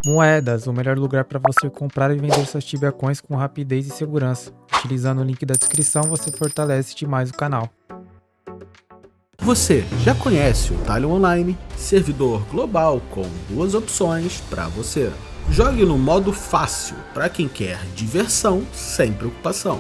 Moedas, o melhor lugar para você comprar e vender suas Tibia Coins com rapidez e segurança. Utilizando o link da descrição, você fortalece demais o canal. Você já conhece o Talion Online, servidor global com duas opções para você. Jogue no modo fácil para quem quer diversão sem preocupação,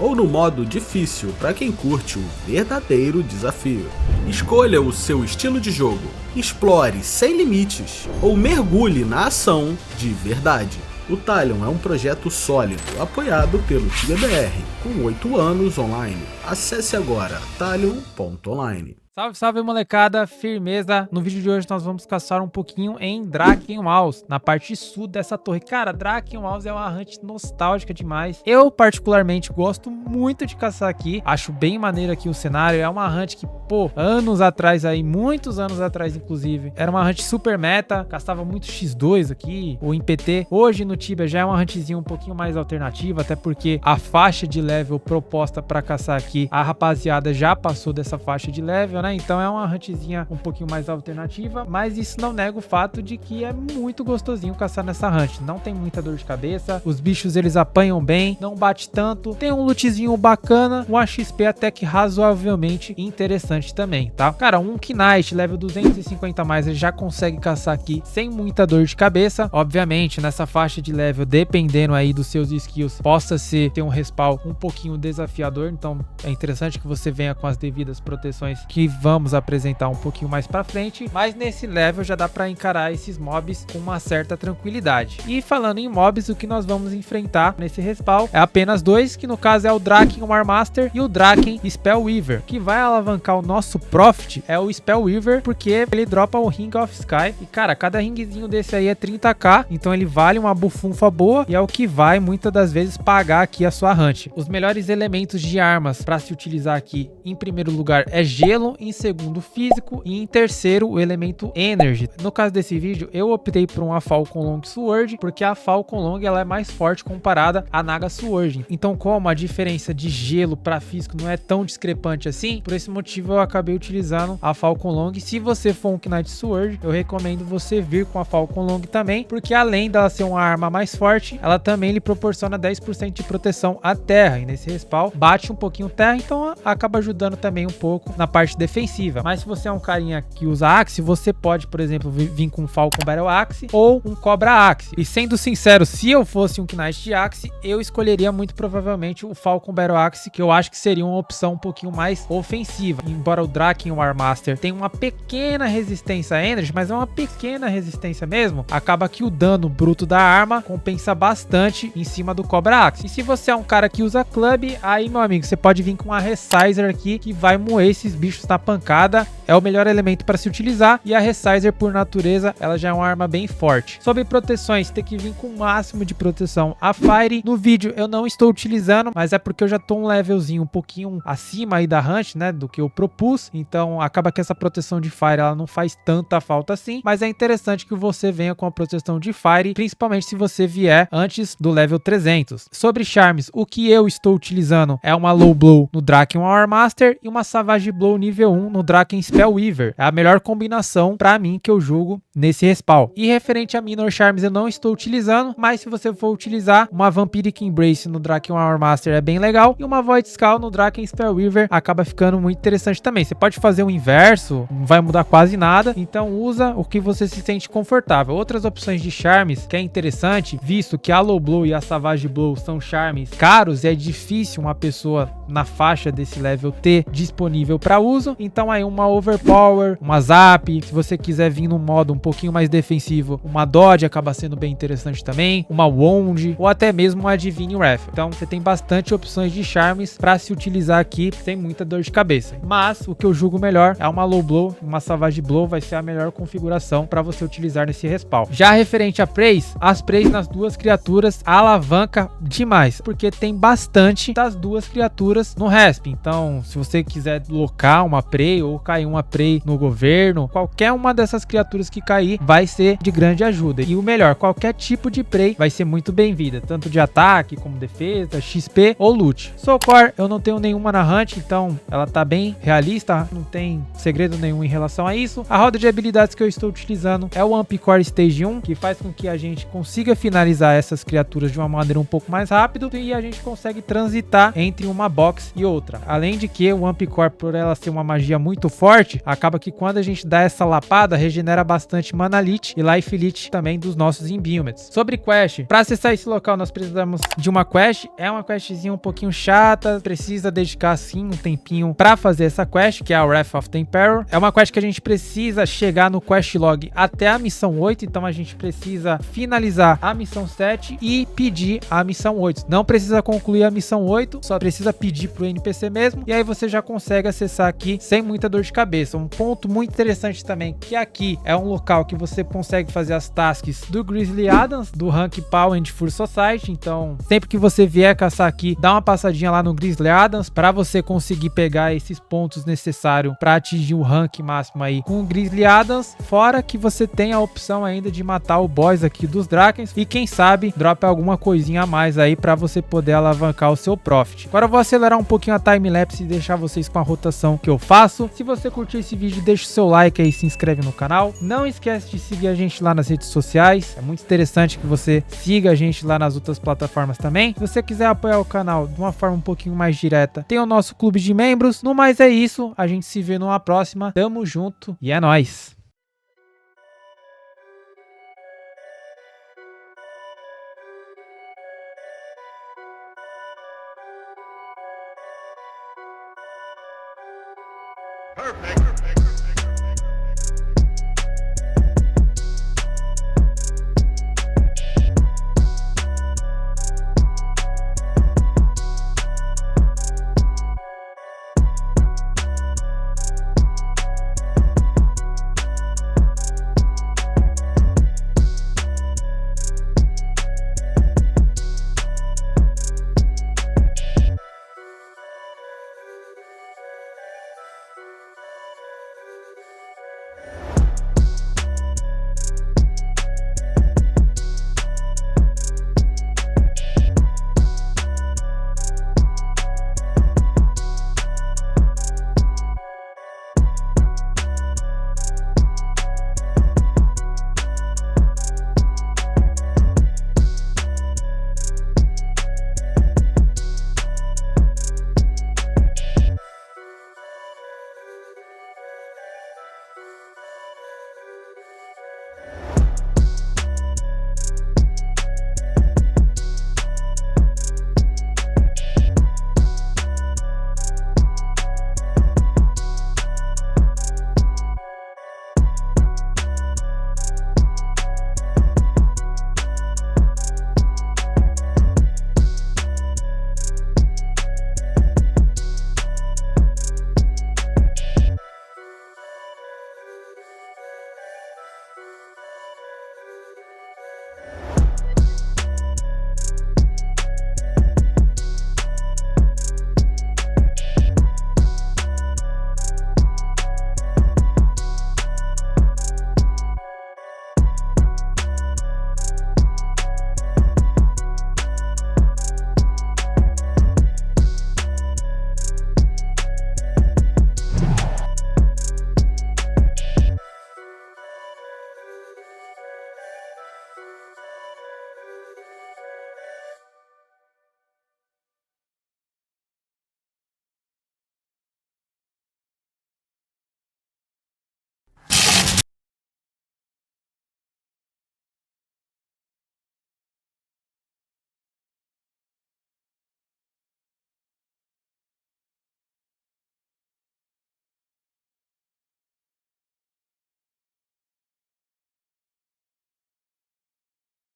ou no modo difícil para quem curte um verdadeiro desafio. Escolha o seu estilo de jogo, explore sem limites ou mergulhe na ação de verdade. O Talion é um projeto sólido, apoiado pelo TibiaBR, com 8 anos online. Acesse agora talion.online. Salve, salve molecada, firmeza! No vídeo de hoje nós vamos caçar um pouquinho em Drachenhaus, na parte sul dessa torre. Cara, Drachenhaus é uma hunt nostálgica demais. Eu particularmente gosto muito de caçar aqui, acho bem maneiro aqui o cenário. É uma hunt que, pô, anos atrás aí, muitos anos atrás inclusive, era uma hunt super meta, caçava muito X2 aqui, ou em PT. Hoje no Tibia já é uma huntzinha um pouquinho mais alternativa, até porque a faixa de level proposta para caçar aqui, a rapaziada já passou dessa faixa de level, né? Então é uma huntzinha um pouquinho mais alternativa, mas isso não nega o fato de que é muito gostosinho caçar nessa hunt. Não tem muita dor de cabeça, os bichos eles apanham bem, não bate tanto, tem um lootzinho bacana, um XP até que razoavelmente interessante também, tá? Cara, um Knight level 250 mais ele já consegue caçar aqui sem muita dor de cabeça. Obviamente nessa faixa de level, dependendo aí dos seus skills, possa ter um respawn um pouquinho desafiador, então é interessante que você venha com as devidas proteções que vamos apresentar um pouquinho mais pra frente, mas nesse level já dá pra encarar esses mobs com uma certa tranquilidade. E falando em mobs, o que nós vamos enfrentar nesse respawn é apenas dois, que no caso é o Draken Warmaster e o Draken Spellweaver. Que vai alavancar o nosso profit é o Spellweaver, porque ele dropa o Ring of Sky, e cara, cada ringzinho desse aí é 30k, então ele vale uma bufunfa boa, e é o que vai muitas das vezes pagar aqui a sua hunt. Os melhores elementos de armas para se utilizar aqui, em primeiro lugar é gelo, em segundo físico e em terceiro o elemento energy. No caso desse vídeo eu optei por uma Falcon Long Sword, porque a Falcon Long ela é mais forte comparada à Naga Sword. Então, como a diferença de gelo para físico não é tão discrepante assim, por esse motivo eu acabei utilizando a Falcon Long. Se você for um Knight Sword, eu recomendo você vir com a Falcon Long também, porque além dela ser uma arma mais forte, ela também lhe proporciona 10% de proteção à terra, e nesse respawn bate um pouquinho terra, então acaba ajudando também um pouco na parte defensiva. Mas se você é um carinha que usa Axe, você pode, por exemplo, vir com um Falcon Battle Axe ou um Cobra Axe. E sendo sincero, se eu fosse um Knight de Axe, eu escolheria muito provavelmente o Falcon Battle Axe, que eu acho que seria uma opção um pouquinho mais ofensiva. Embora o Draken Warmaster tenha uma pequena resistência a Energy, mas é uma pequena resistência mesmo, acaba que o dano bruto da arma compensa bastante em cima do Cobra Axe. E se você é um cara que usa Club, aí, meu amigo, você pode vir com a Resizer aqui, que vai moer esses bichos na pancada. É o melhor elemento para se utilizar, e a Resizer por natureza ela já é uma arma bem forte. Sobre proteções, tem que vir com o máximo de proteção a Fire. No vídeo eu não estou utilizando, mas é porque eu já tô um levelzinho um pouquinho acima aí da hunt, né, do que eu propus, então acaba que essa proteção de Fire ela não faz tanta falta assim, mas é interessante que você venha com a proteção de Fire, principalmente se você vier antes do level 300. Sobre charms, o que eu estou utilizando é uma Low Blow no Draken Warmaster e uma Savage Blow nível 1 no Draken Spellweaver. É a melhor combinação pra mim que eu julgo nesse respawn. E referente a Minor Charms eu não estou utilizando, mas se você for utilizar, uma Vampiric Embrace no Draken Warmaster é bem legal, e uma Void Skull no Draken Spellweaver acaba ficando muito interessante também. Você pode fazer o inverso, não vai mudar quase nada, então usa o que você se sente confortável. Outras opções de charms que é interessante, visto que a Low Blow e a Savage Blow são charms caros e é difícil uma pessoa na faixa desse level ter disponível para uso, então aí uma Overpower, uma Zap, se você quiser vir num modo um pouquinho mais defensivo, uma Dodge acaba sendo bem interessante também, uma Wound ou até mesmo uma Divine Wrath. Então você tem bastante opções de charms para se utilizar aqui sem muita dor de cabeça, mas o que eu julgo melhor é uma Low Blow, uma Savage Blow vai ser a melhor configuração para você utilizar nesse respawn. Já referente a Praise, as Praise nas duas criaturas alavanca demais, porque tem bastante das duas criaturas no resp. Então se você quiser locar uma Prey ou cair uma Prey no governo, qualquer uma dessas criaturas que cair vai ser de grande ajuda. E o melhor, qualquer tipo de Prey vai ser muito bem-vinda, tanto de ataque como defesa, XP ou loot. Soulcore eu não tenho nenhuma na Hunt, então ela tá bem realista, não tem segredo nenhum em relação a isso. A roda de habilidades que eu estou utilizando é o Ampcore Stage 1, que faz com que a gente consiga finalizar essas criaturas de uma maneira um pouco mais rápido e a gente consegue transitar entre uma box e outra. Além de que o Ampcore, por ela ser uma magia muito forte, acaba que quando a gente dá essa lapada, regenera bastante Mana Leech e Life Leech também dos nossos Imbuements. Sobre quest, para acessar esse local nós precisamos de uma quest, é uma questzinha um pouquinho chata, precisa dedicar sim um tempinho para fazer essa quest, que é a Wrath of the Emperor. É uma quest que a gente precisa chegar no quest log até a missão 8, então a gente precisa finalizar a missão 7 e pedir a missão 8. Não precisa concluir a missão 8, só precisa pedir pro NPC mesmo, e aí você já consegue acessar aqui sem muita dor de cabeça. Um ponto muito interessante também, que aqui é um local que você consegue fazer as tasks do Grizzly Adams, do Rank Power and Full Society, então sempre que você vier caçar aqui, dá uma passadinha lá no Grizzly Adams para você conseguir pegar esses pontos necessários para atingir o rank máximo aí com o Grizzly Adams, fora que você tem a opção ainda de matar o boss aqui dos Drakens e quem sabe dropa alguma coisinha a mais aí para você poder alavancar o seu profit. Agora eu vou acelerar um pouquinho a timelapse e deixar vocês com a rotação que eu faço. Se você curtiu esse vídeo, deixa o seu like aí e se inscreve no canal. Não esquece de seguir a gente lá nas redes sociais, é muito interessante que você siga a gente lá nas outras plataformas também. Se você quiser apoiar o canal de uma forma um pouquinho mais direta, tem o nosso clube de membros. No mais é isso, a gente se vê numa próxima, tamo junto e é nóis!